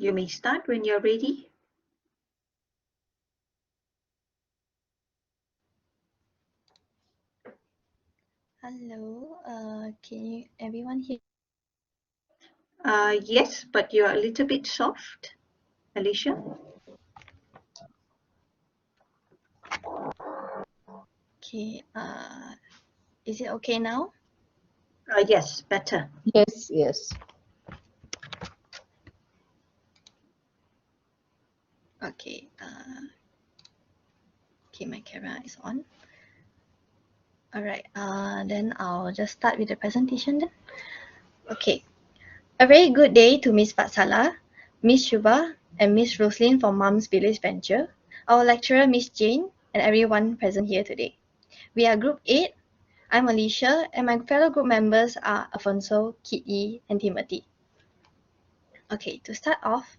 You may start when you're ready. Hello, can everyone hear? Yes, but you're a little bit soft, Alicia. Okay, is it okay now? Yes, better. Yes, yes. Okay, okay, my camera is on. All right, then I'll just start with the presentation then. Okay, a very good day to Miss Vatsala, Miss Shubha, and Miss Roslyn from Mom's Village Venture, our lecturer Miss Jane, and everyone present here today. We are Group 8. I'm Alicia, and my fellow group members are Afonso, Kitty, and Timothy. Okay, to start off,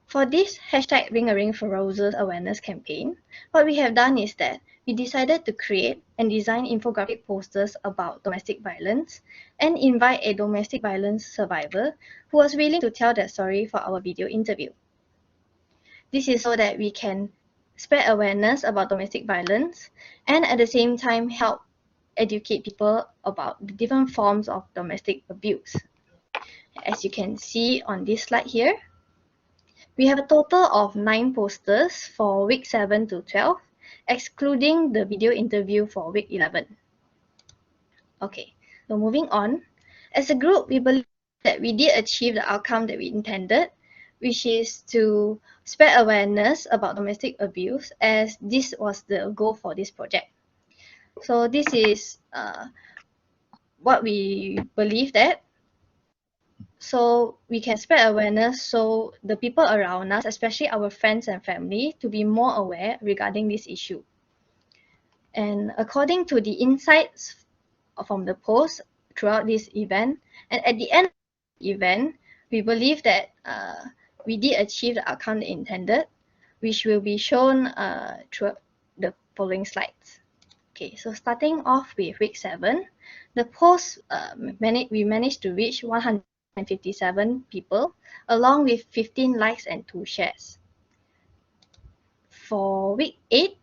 for this hashtag RingARing4Roses awareness campaign, what we have done is that we decided to create and design infographic posters about domestic violence and invite a domestic violence survivor who was willing to tell their story for our video interview. This is so that we can spread awareness about domestic violence and at the same time help educate people about the different forms of domestic abuse. As you can see on this slide here, we have a total of 9 posters for week 7 to 12, excluding the video interview for week 11. Okay, so moving on. As a group, we believe that we did achieve the outcome that we intended, which is to spread awareness about domestic abuse, as this was the goal for this project. So this is what we believe that. So we can spread awareness so the people around us, especially our friends and family, to be more aware regarding this issue. And according to the insights from the post throughout this event, and at the end of the event, we believe that we did achieve the outcome intended, which will be shown through the following slides. Okay, so starting off with week 7, the post we managed to reach 157 people, along with 15 likes and 2 shares. For week 8,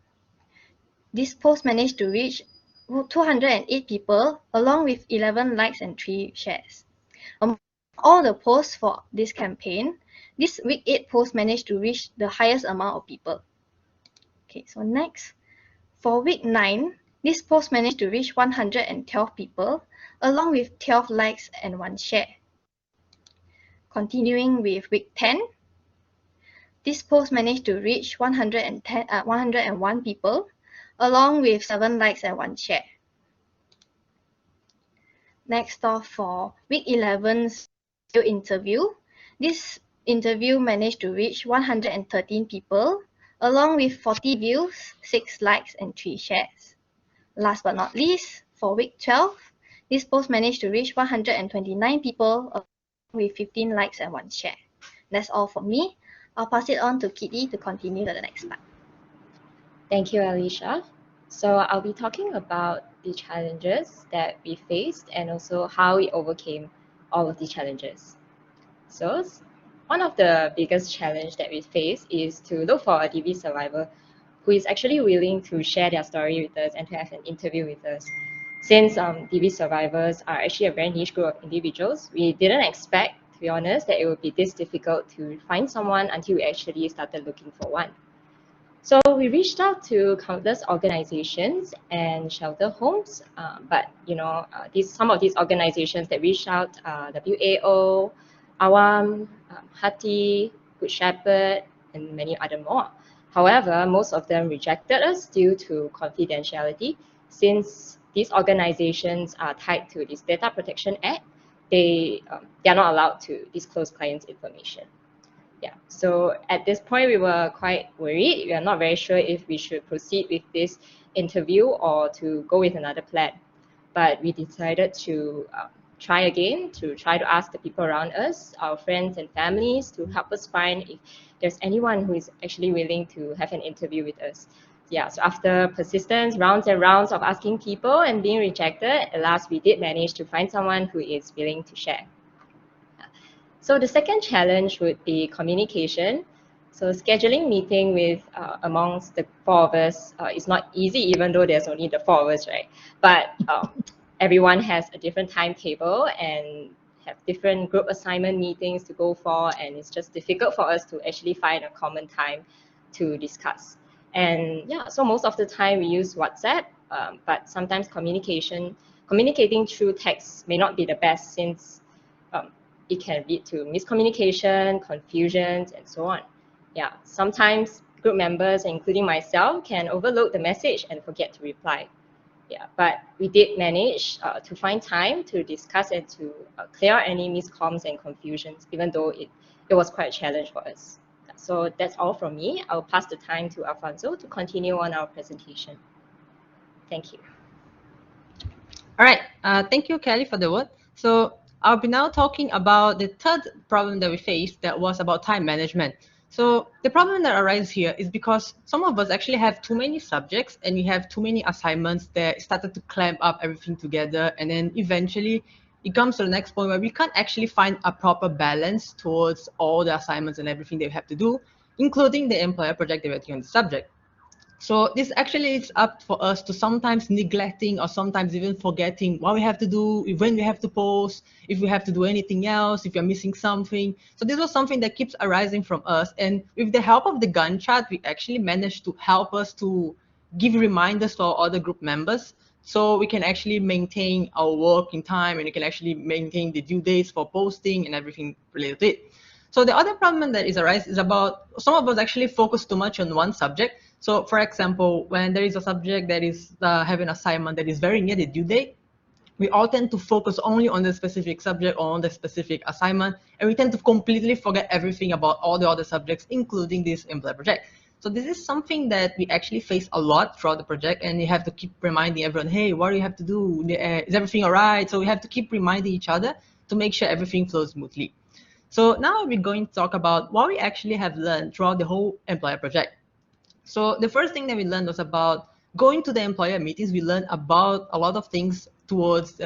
this post managed to reach 208 people, along with 11 likes and 3 shares. Among all the posts for this campaign, this week 8 post managed to reach the highest amount of people. Okay, so next, for week 9, this post managed to reach 112 people, along with 12 likes and 1 share. Continuing with week 10, this post managed to reach 101 people, along with 7 likes and 1 share. Next off, for week 11's interview, this interview managed to reach 113 people, along with 40 views, 6 likes, and 3 shares. Last but not least, for week 12, this post managed to reach 129 people, with 15 likes and 1 share. That's all for me. I'll pass it on to Kitty to continue to the next part. Thank you, Alicia. So I'll be talking about the challenges that we faced and also how we overcame all of the challenges. So one of the biggest challenge that we face is to look for a DV survivor who is actually willing to share their story with us and to have an interview with us. Since DV survivors are actually a very niche group of individuals, we didn't expect, to be honest, that it would be this difficult to find someone until we actually started looking for one. So we reached out to countless organizations and shelter homes, but some of these organizations that reached out, WAO, Awam, Hati, Good Shepherd, and many other more. However, most of them rejected us due to confidentiality. Since these organizations are tied to this Data Protection Act, they are not allowed to disclose clients' information. Yeah, so at this point we were quite worried. We are not very sure if we should proceed with this interview or to go with another plan. But we decided to try again, to try to ask the people around us, our friends and families, to help us find if there's anyone who is actually willing to have an interview with us. Yeah, so after persistence, rounds and rounds of asking people and being rejected, at last we did manage to find someone who is willing to share. So the second challenge would be communication. So scheduling meeting with amongst the four of us is not easy, even though there's only the four of us, right? But everyone has a different timetable and have different group assignment meetings to go for, and it's just difficult for us to actually find a common time to discuss. And yeah, so most of the time we use WhatsApp, but sometimes communicating through text may not be the best, since it can lead to miscommunication, confusions, and so on. Yeah, sometimes group members, including myself, can overlook the message and forget to reply. Yeah, but we did manage to find time to discuss and to clear any miscoms and confusions, even though it was quite a challenge for us. So that's all from me. I'll pass the time to Alfonso to continue on our presentation. Thank you. All right, thank you, Kelly, for the word. So I'll be now talking about the third problem that we faced, that was about time management. So the problem that arises here is because some of us actually have too many subjects and we have too many assignments that started to clamp up everything together, and then eventually it comes to the next point where we can't actually find a proper balance towards all the assignments and everything that we have to do, including the employer project that we're taking on the subject. So this actually is up for us to sometimes neglecting or sometimes even forgetting what we have to do, when we have to post, if we have to do anything else, if you're missing something. So this was something that keeps arising from us. And with the help of the Gantt chart, we actually managed to help us to give reminders to our other group members, so we can actually maintain our work in time, and we can actually maintain the due dates for posting and everything related to it. So the other problem that is arise is about some of us actually focus too much on one subject. So for example, when there is a subject that is having an assignment that is very near the due date, we all tend to focus only on the specific subject or on the specific assignment, and we tend to completely forget everything about all the other subjects, including this employer project. So this is something that we actually face a lot throughout the project, and you have to keep reminding everyone, hey, what do you have to do? Is everything all right? So we have to keep reminding each other to make sure everything flows smoothly. So now we're going to talk about what we actually have learned throughout the whole employer project. So the first thing that we learned was about going to the employer meetings. We learned about a lot of things towards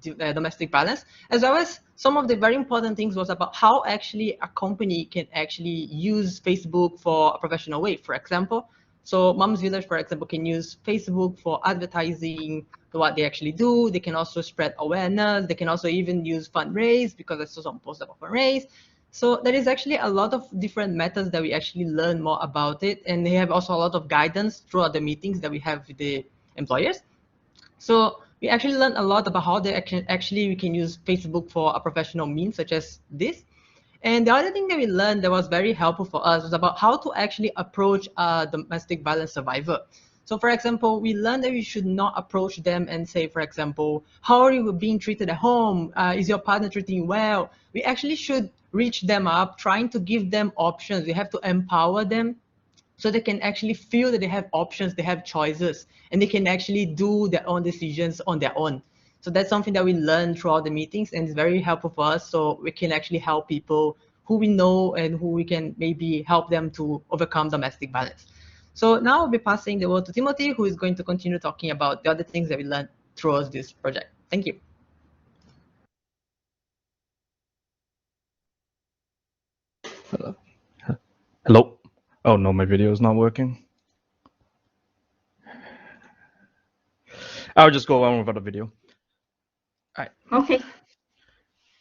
domestic violence, as well as some of the very important things was about how actually a company can actually use Facebook for a professional way. For example, so Moms Village, for example, can use Facebook for advertising what they actually do. They can also spread awareness. They can also even use fundraise, because I saw some posts about fundraise. So there is actually a lot of different methods that we actually learn more about it. And they have also a lot of guidance throughout the meetings that we have with the employers. So we actually learned a lot about how they we can use Facebook for a professional means such as this. And the other thing that we learned that was very helpful for us was about how to actually approach a domestic violence survivor. So for example, we learned that we should not approach them and say, for example, how are you being treated at home? Is your partner treating you well? We actually should reach them up, trying to give them options. We have to empower them so they can actually feel that they have options, they have choices, and they can actually do their own decisions on their own. So that's something that we learn throughout the meetings, and it's very helpful for us, so we can actually help people who we know and who we can maybe help them to overcome domestic violence. So now I'll be passing the word to Timothy, who is going to continue talking about the other things that we learned throughout this project. Thank you. Hello. Oh no, my video is not working. I'll just go on without the video. All right. Okay. All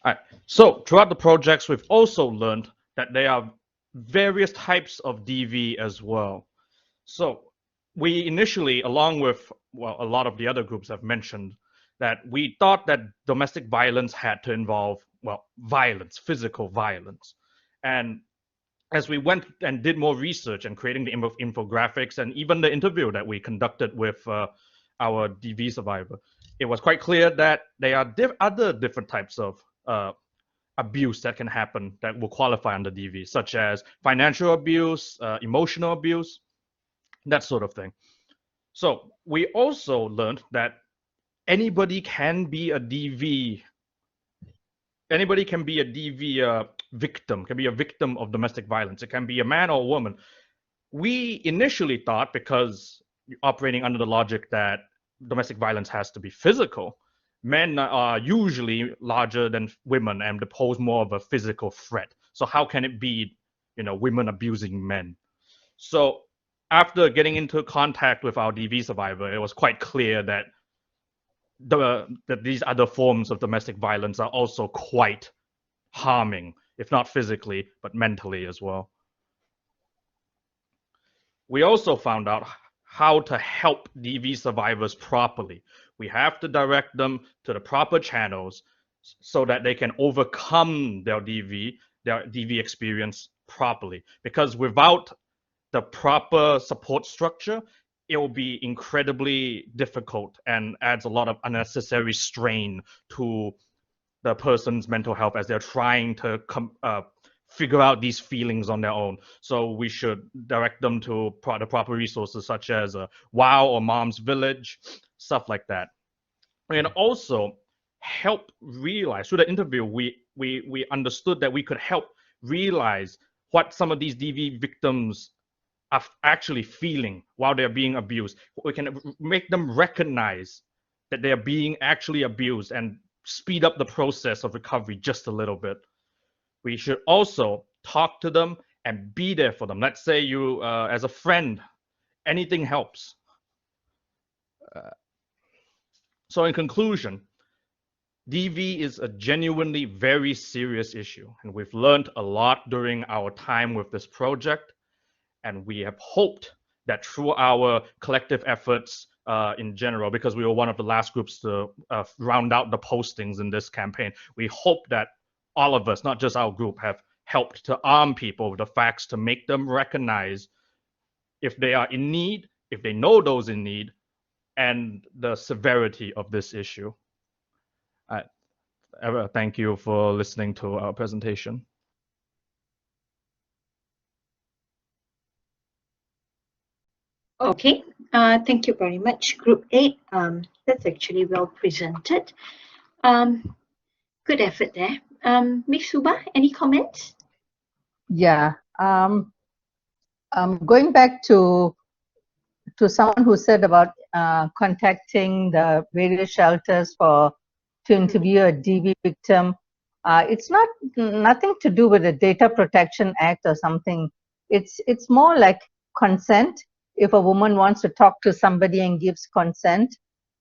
right. So throughout the projects, we've also learned that there are various types of DV as well. So we initially, along with a lot of the other groups have mentioned, that we thought that domestic violence had to involve violence, physical violence, and as we went and did more research and creating the infographics and even the interview that we conducted with our DV survivor, it was quite clear that there are other different types of abuse that can happen that will qualify under DV, such as financial abuse, emotional abuse, that sort of thing. So we also learned that anybody can be a DV. Anybody can be a DV victim, can be a victim of domestic violence. It can be a man or a woman. We initially thought, because operating under the logic that domestic violence has to be physical, men are usually larger than women and they pose more of a physical threat. So how can it be, women abusing men? So after getting into contact with our DV survivor, it was quite clear that that these other forms of domestic violence are also quite harming, if not physically, but mentally as well. We also found out how to help DV survivors properly. We have to direct them to the proper channels so that they can overcome their DV experience properly. Because without the proper support structure, it will be incredibly difficult and adds a lot of unnecessary strain to the person's mental health as they're trying to figure out these feelings on their own. So we should direct them to the proper resources such as WOW or Mom's Village, stuff like that. And also help realize, through the interview, we understood that we could help realize what some of these DV victims are actually feeling while they're being abused. We can make them recognize that they're being actually abused and speed up the process of recovery just a little bit. We should also talk to them and be there for them. Let's say you, as a friend, anything helps. So in conclusion, DV is a genuinely very serious issue, and we've learned a lot during our time with this project, and we have hoped that through our collective efforts in general, because we were one of the last groups to round out the postings in this campaign, we hope that all of us, not just our group, have helped to arm people with the facts to make them recognize if they are in need, if they know those in need, and the severity of this issue. Thank you for listening to our presentation. Okay, thank you very much, Group 8. That's actually well presented. Good effort there. Ms. Suba, any comments? Yeah. Going back to someone who said about contacting the various shelters to interview a DV victim, it's nothing to do with the Data Protection Act or something. It's more like consent. If a woman wants to talk to somebody and gives consent,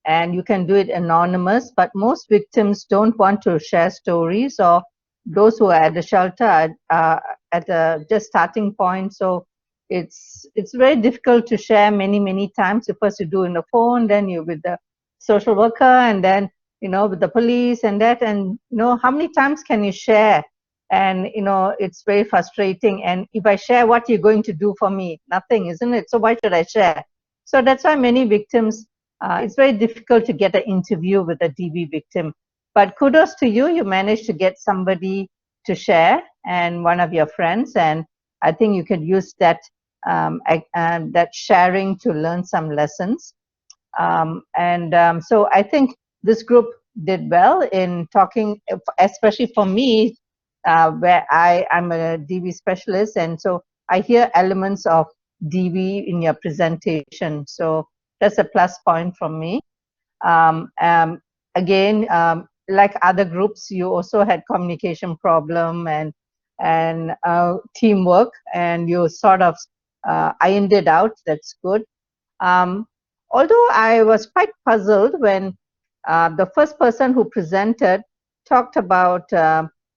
and you can do it anonymous, but most victims don't want to share stories, or those who are at the shelter are at a just starting point. So it's very difficult to share many times. First you do in the phone, then you with the social worker, and then with the police and that, and how many times can you share? And it's very frustrating. And if I share, what are you going to do for me? Nothing, isn't it? So why should I share? So that's why many victims, it's very difficult to get an interview with a DV victim. But kudos to you, you managed to get somebody to share, and one of your friends, and I think you could use that that sharing to learn some lessons. So I think this group did well in talking, especially for me, where I'm a DV specialist, and so I hear elements of DV in your presentation. So that's a plus point from me. Again, like other groups, you also had communication problem and teamwork, and you sort of ironed it out. That's good. Although I was quite puzzled when the first person who presented talked about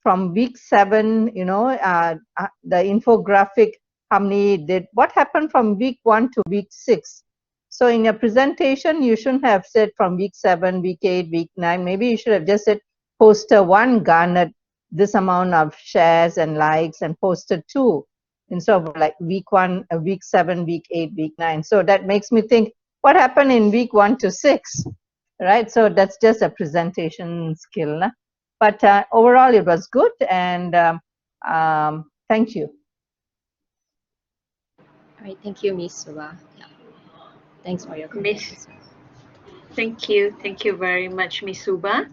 from week 7, the infographic, how many did, what happened from week 1 to week 6. So in your presentation, you shouldn't have said from week 7, week 8, week 9. Maybe you should have just said poster 1 garnered this amount of shares and likes, and poster 2, instead of like week 1, week 7, week 8, week 9. So that makes me think, what happened in week 1 to 6, right? So that's just a presentation skill. But overall, it was good, and thank you. All right, thank you, Ms. Suba. Yeah. Thanks for your comments. Thank you very much, Ms. Suba.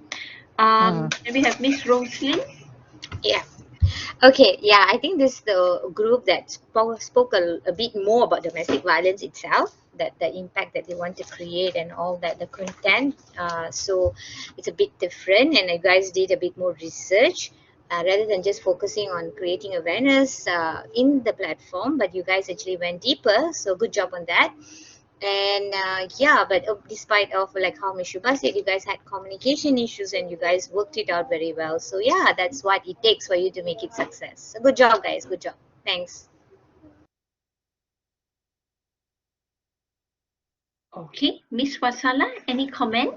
Then we have Ms. Roslyn. Yeah. Okay, yeah, I think this is the group that spoke a bit more about domestic violence itself, the impact that they want to create and all that, the content. So it's a bit different, and you guys did a bit more research. Rather than just focusing on creating awareness in the platform, but you guys actually went deeper. So good job on that. And yeah, but despite of like how Ms. Shubha said, you guys had communication issues and you guys worked it out very well. So yeah, that's what it takes for you to make it success. So good job, guys. Good job. Thanks. Okay, Miss Wasala, any comment?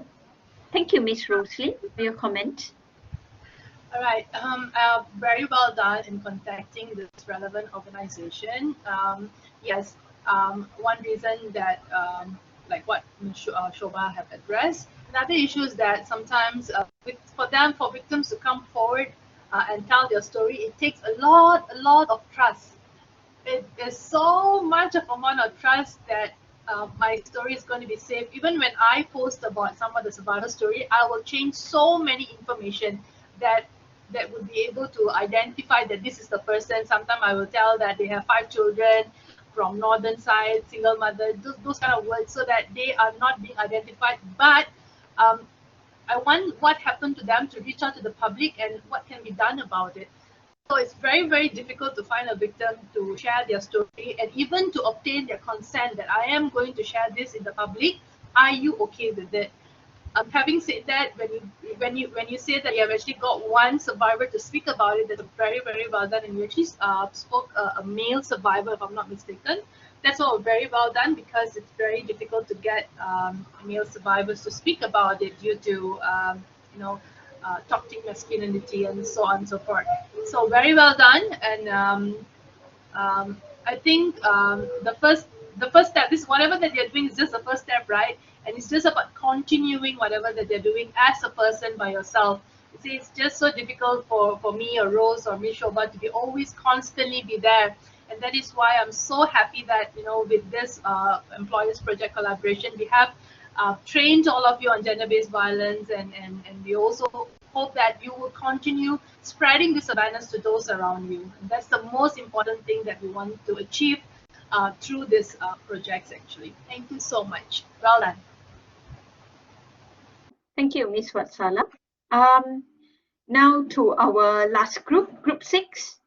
Thank you, Miss Rosalie, for your comment. All right. Very well done in contacting this relevant organization. Yes. One reason that, like what Ms. Shobha have addressed, another issue is that sometimes for victims to come forward and tell their story, it takes a lot of trust. It is so much of amount of trust that my story is going to be safe. Even when I post about some of the survivor story, I will change so many information that would be able to identify that this is the person. Sometimes I will tell that they have 5 children from northern side, single mother, those kind of words, so that they are not being identified. But um, I want what happened to them to reach out to the public and what can be done about it. So it's very difficult to find a victim to share their story and even to obtain their consent that I am going to share this in the public. Are you okay with it? Having said that, when you say that you have actually got one survivor to speak about it, that's very well done, and you actually spoke a male survivor, if I'm not mistaken. That's all very well done, because it's very difficult to get male survivors to speak about it due to you know toxic masculinity and so on and so forth. So very well done, and I think the first step, this whatever that they're doing is just the first step, right? And it's just about continuing whatever that they're doing as a person by yourself. You see, it's just so difficult for me or Rose or Miss Shobha to be always constantly be there. And that is why I'm so happy that, with this employers project collaboration, we have trained all of you on gender-based violence, and we also hope that you will continue spreading this awareness to those around you. And that's the most important thing that we want to achieve through this projects, actually. Thank you so much. Well done. Thank you, Miss Watsala. Now to our last group, Group 6.